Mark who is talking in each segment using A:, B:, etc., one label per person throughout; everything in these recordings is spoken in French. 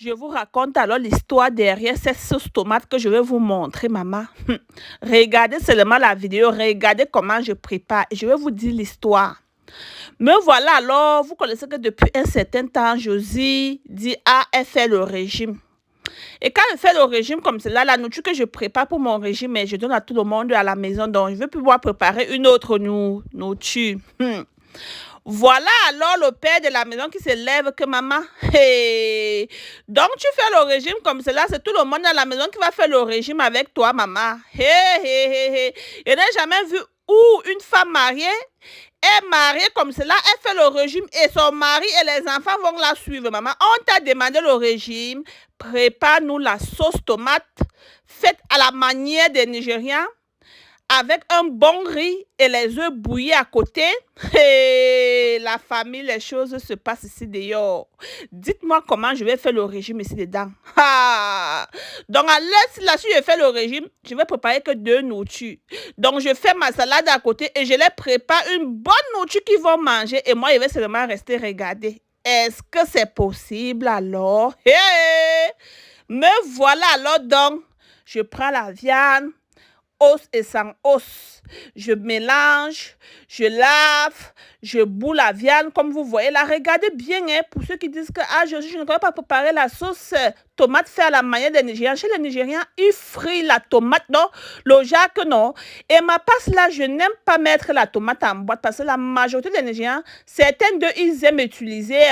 A: Je vous raconte alors l'histoire derrière cette sauce tomate que je vais vous montrer, maman. Regardez seulement la vidéo, regardez comment je prépare et je vais vous dire l'histoire. Me voilà alors, vous connaissez que depuis un certain temps, Josie dit « Ah, elle fait le régime ». Et quand elle fait le régime comme cela, la nourriture que je prépare pour mon régime, je donne à tout le monde à la maison. Donc, je vais pouvoir préparer une autre nourriture. Voilà alors le père de la maison qui se lève que maman, hey, donc tu fais le régime comme cela, c'est tout le monde à la maison qui va faire le régime avec toi, maman. Hey, hey, hey, hey. Je n'ai jamais vu où une femme mariée est mariée comme cela, elle fait le régime et son mari et les enfants vont la suivre, maman. On t'a demandé le régime, prépare-nous la sauce tomate faite à la manière des Nigérians, avec un bon riz et les œufs bouillis à côté. Et la famille, les choses se passent ici dehors. Dites-moi comment je vais faire le régime ici dedans. Donc, à l'aise, là, si je fais le régime, je vais préparer que 2 nourritures. Donc, je fais ma salade à côté et je les prépare une bonne nourriture qu'ils vont manger. Et moi, je vais seulement rester regarder. Est-ce que c'est possible alors? Me voilà alors donc. Je prends la viande, os et sans os. Je mélange, je lave, je boule la viande comme vous voyez là. Regardez bien, hein, pour ceux qui disent que je ne connais pas préparer la sauce tomate faite à la manière des Nigériens. Chez les Nigériens, ils frient la tomate, non? Le jack, non. Et ma passe là, je n'aime pas mettre la tomate en boîte parce que la majorité des Nigériens, certains d'eux, ils aiment utiliser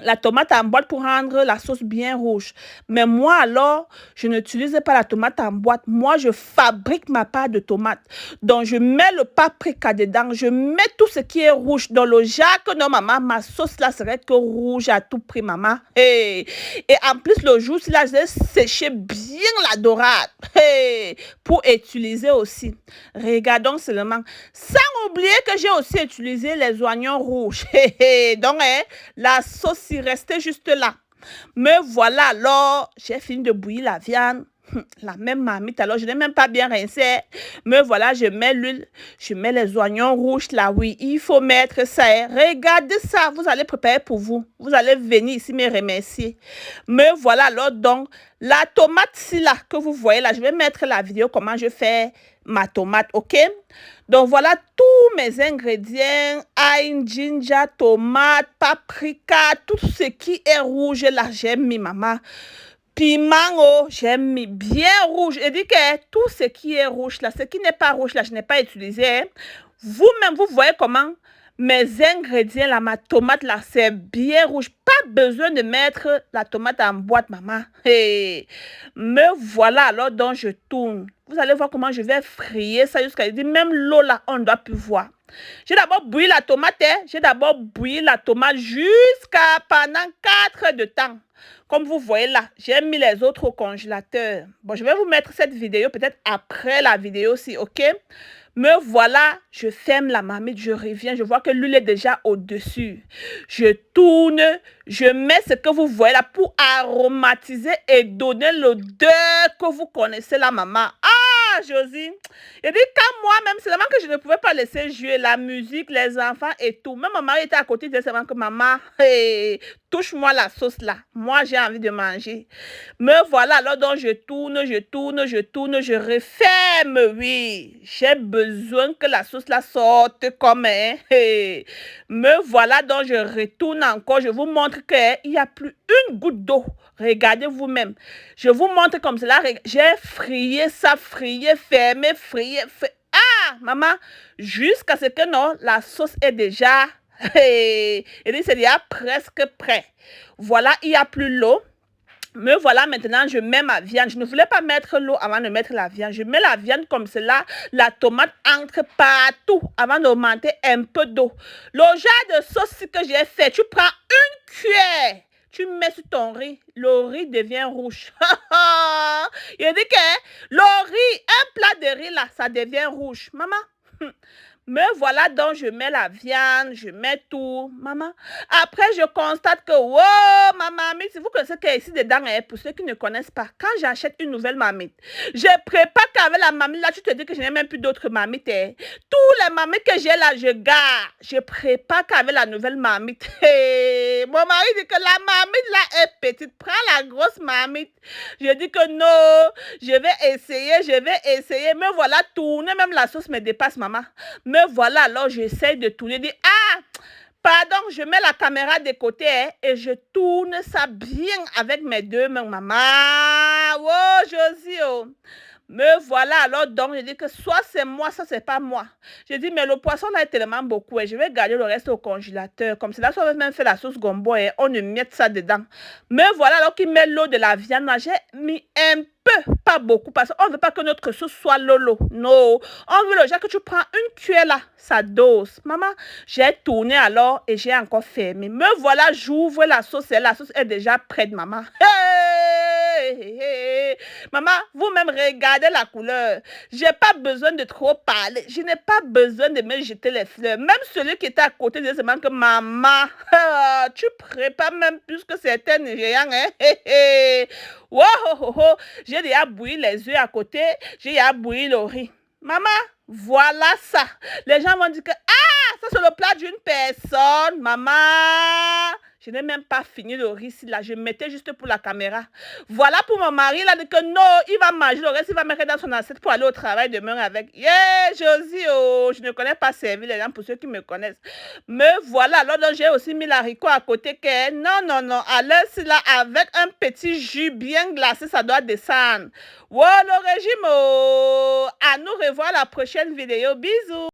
A: la tomate en boîte pour rendre la sauce bien rouge. Mais moi, alors, je n'utilise pas la tomate en boîte. Moi, je fabrique ma pâte de tomate. Donc, je mets le paprika dedans. Je mets tout ce qui est rouge dans le jack. Non, maman, ma sauce là serait que rouge à tout prix, maman. Hey. Et en plus, le jour là, je vais sécher bien la dorade. Hey. Pour utiliser aussi. Regardons seulement. Sans oublier que j'ai aussi utilisé les oignons rouges. Hey. Donc, la sauce restait juste là. Me voilà alors, j'ai fini de bouillir la viande. La même marmite, alors je n'ai même pas bien rincé. Me voilà, je mets l'huile, je mets les oignons rouges là, oui, il faut mettre ça. Regardez ça, vous allez préparer pour vous. Vous allez venir ici me remercier. Me voilà alors donc, la tomate si là, que vous voyez là, je vais mettre la vidéo comment je fais ma tomate, ok? Donc voilà tous mes ingrédients, ail, ginger, tomate, paprika, tout ce qui est rouge là, j'ai mis maman. Piment, oh, j'ai mis bien rouge. Et dit que tout ce qui est rouge là, ce qui n'est pas rouge là, je n'ai pas utilisé. Vous-même, vous voyez comment mes ingrédients là, ma tomate là, c'est bien rouge. Pas besoin de mettre la tomate en boîte, maman. Hey. Me voilà alors, donc je tourne. Vous allez voir comment je vais frire ça jusqu'à dire même l'eau là, on ne doit plus voir. J'ai d'abord bouilli la tomate, j'ai d'abord bouilli la tomate jusqu'à pendant 4 heures de temps. Comme vous voyez là, j'ai mis les autres au congélateur. Bon, je vais vous mettre cette vidéo peut-être après la vidéo aussi, ok? Me voilà, je ferme la marmite, je reviens, je vois que l'huile est déjà au-dessus. Je tourne, je mets ce que vous voyez là pour aromatiser et donner l'odeur que vous connaissez là, maman. Josie, il dit quand moi-même, c'est vraiment que je ne pouvais pas laisser jouer la musique, les enfants et tout. Même mon mari était à côté, il disait seulement que maman, hey, touche-moi la sauce là. Moi, j'ai envie de manger. Me voilà, alors donc je tourne, je tourne, je tourne, je referme, oui. J'ai besoin que la sauce là sorte comme, hey. Me voilà, donc je retourne encore, je vous montre qu'il n'y a plus une goutte d'eau. Regardez vous-même. Je vous montre comme cela. J'ai frié ça, frié, fermé, frié. Maman, jusqu'à ce que non, la sauce est déjà... Et c'est déjà presque prêt. Voilà, il n'y a plus l'eau. Me voilà maintenant, je mets ma viande. Je ne voulais pas mettre l'eau avant de mettre la viande. Je mets la viande comme cela. La tomate entre partout avant d'augmenter un peu d'eau. Le genre de sauce que j'ai fait, tu prends une cuillère. Tu mets sur ton riz, le riz devient rouge. Il dit que le riz, un plat de riz là, ça devient rouge. Maman, Me voilà donc, je mets la viande, je mets tout. Maman, après je constate que, wow, ma marmite, vous connaissez qu'il y a ici dedans, hein, pour ceux qui ne connaissent pas. Quand j'achète une nouvelle marmite, je prépare qu'avec la marmite, là, tu te dis que je n'ai même plus d'autres marmites. Hein. Tous les marmites que j'ai là, je garde. Je prépare qu'avec la nouvelle marmite. Hey, mon mari dit que la marmite là est petite. Prends la grosse marmite. Je dis que non, je vais essayer. Me voilà tourner, même la sauce me dépasse, maman. Me voilà, alors j'essaie de tourner, dis, ah, pardon, je mets la caméra de côté hein, et je tourne ça bien avec mes deux mains, maman. Oh, Josie, oh. Me voilà, alors donc, je dis que soit c'est moi, soit c'est pas moi. Je dis, mais le poisson là est tellement beaucoup et je vais garder le reste au congélateur. Comme c'est là, on va même faire la sauce gombo et on ne miette ça dedans. Me voilà, alors qu'il met l'eau de la viande, j'ai mis un peu, pas beaucoup, parce qu'on ne veut pas que notre sauce soit lolo. Non, on veut déjà que tu prends une cuillère là, ça dose. Maman, j'ai tourné alors et j'ai encore fermé. Me voilà, j'ouvre la sauce et la sauce est déjà prête, maman. Hey. Maman, vous-même regardez la couleur. J'ai pas besoin de trop parler. Je n'ai pas besoin de me jeter les fleurs. Même celui qui était à côté disait seulement que maman, tu prépares même plus que certains Nigérians. Hein? Wow, j'ai déjà bouilli les œufs à côté. J'ai déjà bouilli le riz. Maman, voilà ça. Les gens vont dire que, ah, ça c'est le plat d'une personne. Maman, je n'ai même pas fini le riz ici, là. Je mettais juste pour la caméra. Voilà pour mon mari, là, dit que non, il va manger le reste, il va mettre dans son assiette pour aller au travail demain avec. Yeah, Josie, oh, je ne connais pas servir les gens pour ceux qui me connaissent. Me voilà, alors j'ai aussi mis l'haricot à côté. Que, non, à l'heure, là, avec un petit jus bien glacé, ça doit descendre. Wow, le régime, oh. À nous revoir la prochaine vidéo. Bisous.